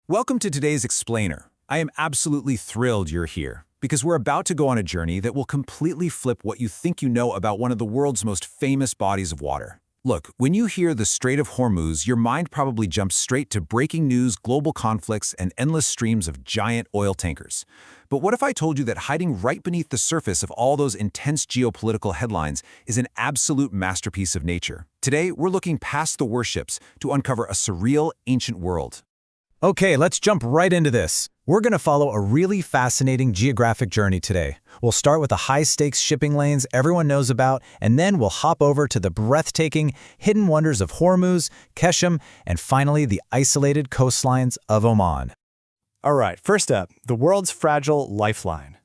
Welcome to today's Explainer. I am absolutely thrilled you're here, because we're about to go on a journey that will completely flip what you think you know about one of the world's most famous bodies of water. Look, when you hear the Strait of Hormuz, your mind probably jumps straight to breaking news, global conflicts, and endless streams of giant oil tankers. But what if I told you that hiding right beneath the surface of all those intense geopolitical headlines is an absolute masterpiece of nature? Today, we're looking past the warships to uncover a surreal, ancient world. Okay, let's jump right into this. We're going to follow a really fascinating geographic journey today. We'll start with the high-stakes shipping lanes everyone knows about, and then we'll hop over to the breathtaking, hidden wonders of Hormuz, Keshem, and finally the isolated coastlines of Oman. All right, first up, the world's fragile lifeline.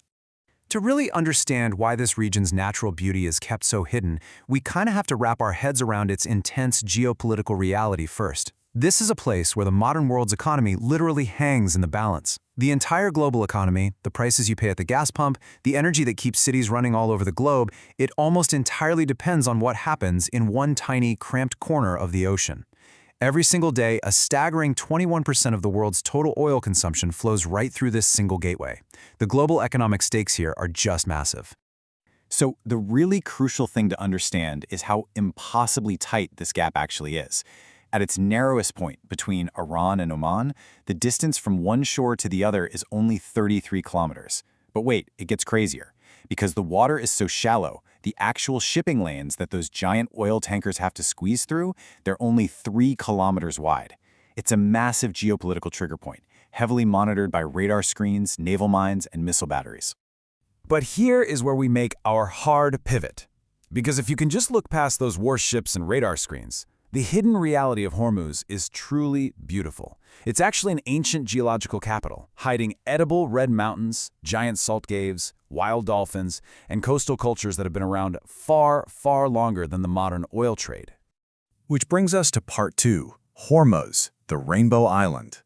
To really understand why this region's natural beauty is kept so hidden, we kind of have to wrap our heads around its intense geopolitical reality first. This is a place where the modern world's economy literally hangs in the balance. The entire global economy, the prices you pay at the gas pump, the energy that keeps cities running all over the globe, it almost entirely depends on what happens in one tiny, cramped corner of the ocean. Every single day, a staggering 21% of the world's total oil consumption flows right through this single gateway. The global economic stakes here are just massive. So the really crucial thing to understand is how impossibly tight this gap actually is. At its narrowest point between Iran and Oman, the distance from one shore to the other is only 33 kilometers. But wait, it gets crazier. Because the water is so shallow, the actual shipping lanes that those giant oil tankers have to squeeze through, they're only 3 kilometers wide. It's a massive geopolitical trigger point, heavily monitored by radar screens, naval mines, and missile batteries. But here is where we make our hard pivot. Because if you can just look past those warships and radar screens, the hidden reality of Hormuz is truly beautiful. It's actually an ancient geological capital, hiding edible red mountains, giant salt caves, wild dolphins, and coastal cultures that have been around far, far longer than the modern oil trade. Which brings us to part 2, Hormuz, the Rainbow Island.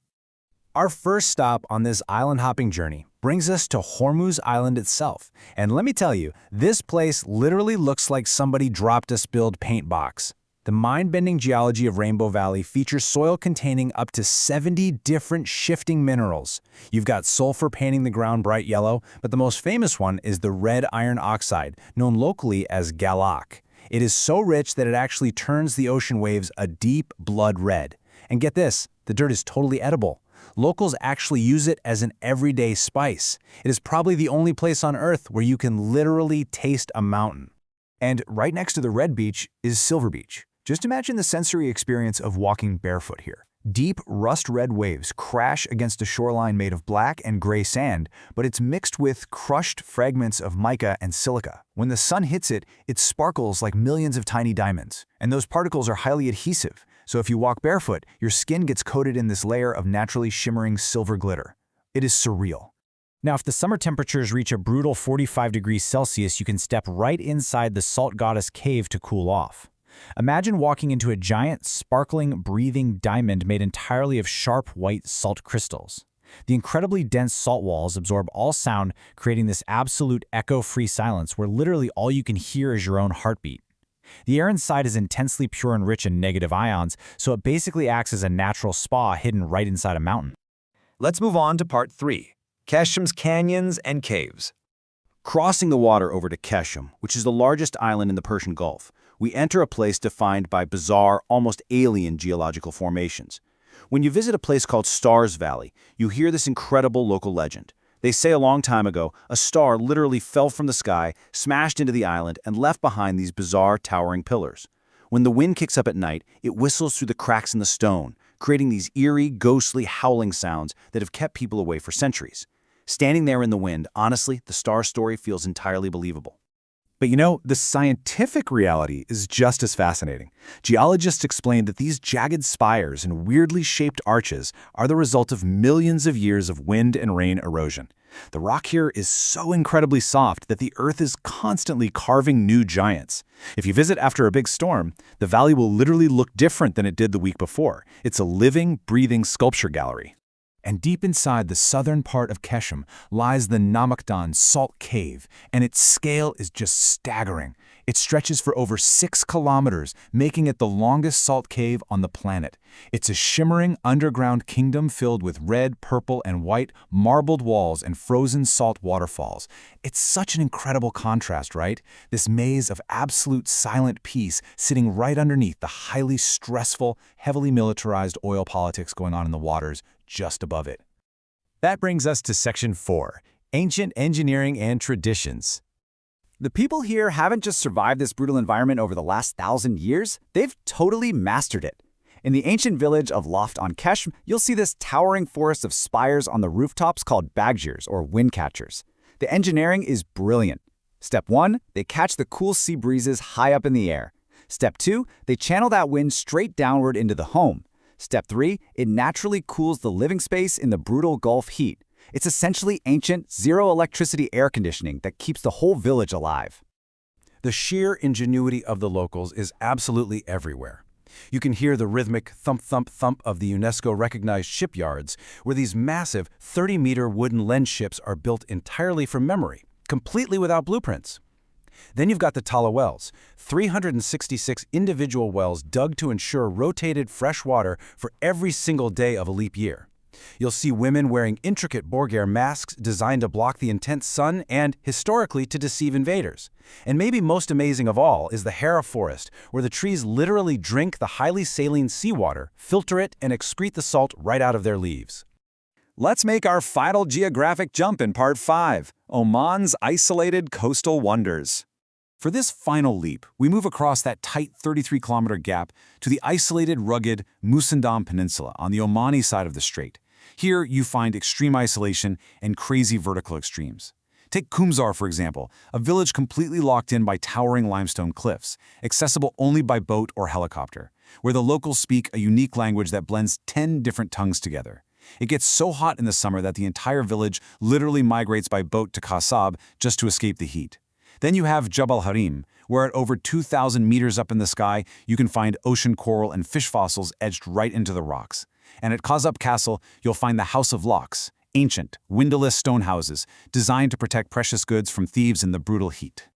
Our first stop on this island-hopping journey brings us to Hormuz Island itself. And let me tell you, this place literally looks like somebody dropped a spilled paint box. The mind-bending geology of Rainbow Valley features soil containing up to 70 different shifting minerals. You've got sulfur painting the ground bright yellow, but the most famous one is the red iron oxide, known locally as galak. It is so rich that it actually turns the ocean waves a deep blood red. And get this, the dirt is totally edible. Locals actually use it as an everyday spice. It is probably the only place on Earth where you can literally taste a mountain. And right next to the red beach is Silver Beach. Just imagine the sensory experience of walking barefoot here. Deep, rust-red waves crash against a shoreline made of black and gray sand, but it's mixed with crushed fragments of mica and silica. When the sun hits it, it sparkles like millions of tiny diamonds. And those particles are highly adhesive, so if you walk barefoot, your skin gets coated in this layer of naturally shimmering silver glitter. It is surreal. Now, if the summer temperatures reach a brutal 45 degrees Celsius, you can step right inside the Salt Goddess Cave to cool off. Imagine walking into a giant, sparkling, breathing diamond made entirely of sharp white salt crystals. The incredibly dense salt walls absorb all sound, creating this absolute echo-free silence where literally all you can hear is your own heartbeat. The air inside is intensely pure and rich in negative ions, so it basically acts as a natural spa hidden right inside a mountain. Let's move on to part 3, Keshem's canyons and caves. Crossing the water over to Keshem, which is the largest island in the Persian Gulf, we enter a place defined by bizarre, almost alien geological formations. When you visit a place called Stars Valley, you hear this incredible local legend. They say a long time ago, a star literally fell from the sky, smashed into the island, and left behind these bizarre, towering pillars. When the wind kicks up at night, it whistles through the cracks in the stone, creating these eerie, ghostly, howling sounds that have kept people away for centuries. Standing there in the wind, honestly, the star story feels entirely believable. But you know, the scientific reality is just as fascinating. Geologists explain that these jagged spires and weirdly shaped arches are the result of millions of years of wind and rain erosion. The rock here is so incredibly soft that the Earth is constantly carving new giants. If you visit after a big storm, the valley will literally look different than it did the week before. It's a living, breathing sculpture gallery. And deep inside the southern part of Keshem lies the Namakdan Salt Cave, and its scale is just staggering. It stretches for over 6 kilometers, making it the longest salt cave on the planet. It's a shimmering underground kingdom filled with red, purple, and white marbled walls and frozen salt waterfalls. It's such an incredible contrast, right? This maze of absolute silent peace sitting right underneath the highly stressful, heavily militarized oil politics going on in the waters just above it. That brings us to Section 4, Ancient Engineering and Traditions. The people here haven't just survived this brutal environment over the last 1,000 years, they've totally mastered it. In the ancient village of Loft on Keshm, you'll see this towering forest of spires on the rooftops called baggirs, or wind catchers. The engineering is brilliant. Step 1, they catch the cool sea breezes high up in the air. Step 2, they channel that wind straight downward into the home. Step 3, it naturally cools the living space in the brutal Gulf heat. It's essentially ancient, zero-electricity air conditioning that keeps the whole village alive. The sheer ingenuity of the locals is absolutely everywhere. You can hear the rhythmic thump-thump-thump of the UNESCO-recognized shipyards, where these massive 30-meter wooden lens ships are built entirely from memory, completely without blueprints. Then you've got the Tala wells, 366 individual wells dug to ensure rotated fresh water for every single day of a leap year. You'll see women wearing intricate Borgare masks designed to block the intense sun and, historically, to deceive invaders. And maybe most amazing of all is the Hera forest, where the trees literally drink the highly saline seawater, filter it, and excrete the salt right out of their leaves. Let's make our final geographic jump in Part 5, Oman's Isolated Coastal Wonders. For this final leap, we move across that tight 33-kilometer gap to the isolated, rugged Musandam Peninsula on the Omani side of the strait. Here, you find extreme isolation and crazy vertical extremes. Take Kumzar, for example, a village completely locked in by towering limestone cliffs, accessible only by boat or helicopter, where the locals speak a unique language that blends 10 different tongues together. It gets so hot in the summer that the entire village literally migrates by boat to Kasab just to escape the heat. Then you have Jabal Harim, where at over 2,000 meters up in the sky, you can find ocean coral and fish fossils etched right into the rocks. And at Kasab Castle, you'll find the House of Locks, ancient, windowless stone houses designed to protect precious goods from thieves in the brutal heat.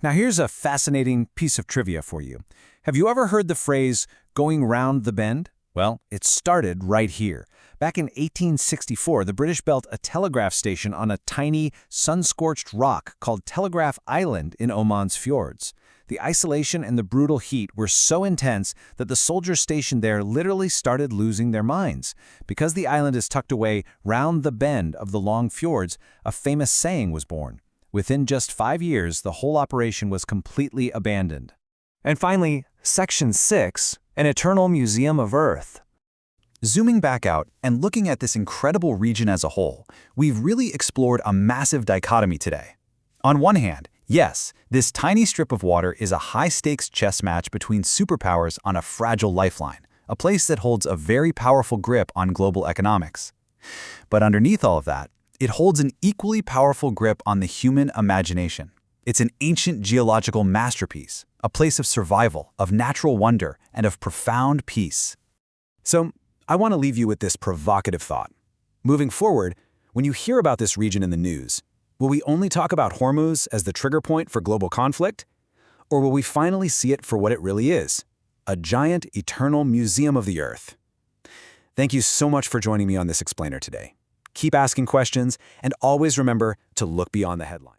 Now here's a fascinating piece of trivia for you. Have you ever heard the phrase, going round the bend? Well, it started right here. Back in 1864, the British built a telegraph station on a tiny, sun-scorched rock called Telegraph Island in Oman's fjords. The isolation and the brutal heat were so intense that the soldiers stationed there literally started losing their minds. Because the island is tucked away round the bend of the long fjords, a famous saying was born. Within just 5 years, the whole operation was completely abandoned. And finally, Section 6, An Eternal Museum of Earth. Zooming back out and looking at this incredible region as a whole, we've really explored a massive dichotomy today. On one hand, yes, this tiny strip of water is a high-stakes chess match between superpowers on a fragile lifeline, a place that holds a very powerful grip on global economics. But underneath all of that, it holds an equally powerful grip on the human imagination. It's an ancient geological masterpiece, a place of survival, of natural wonder, and of profound peace. So, I want to leave you with this provocative thought. Moving forward, when you hear about this region in the news, will we only talk about Hormuz as the trigger point for global conflict? Or will we finally see it for what it really is? A giant, eternal museum of the Earth. Thank you so much for joining me on this explainer today. Keep asking questions, and always remember to look beyond the headline.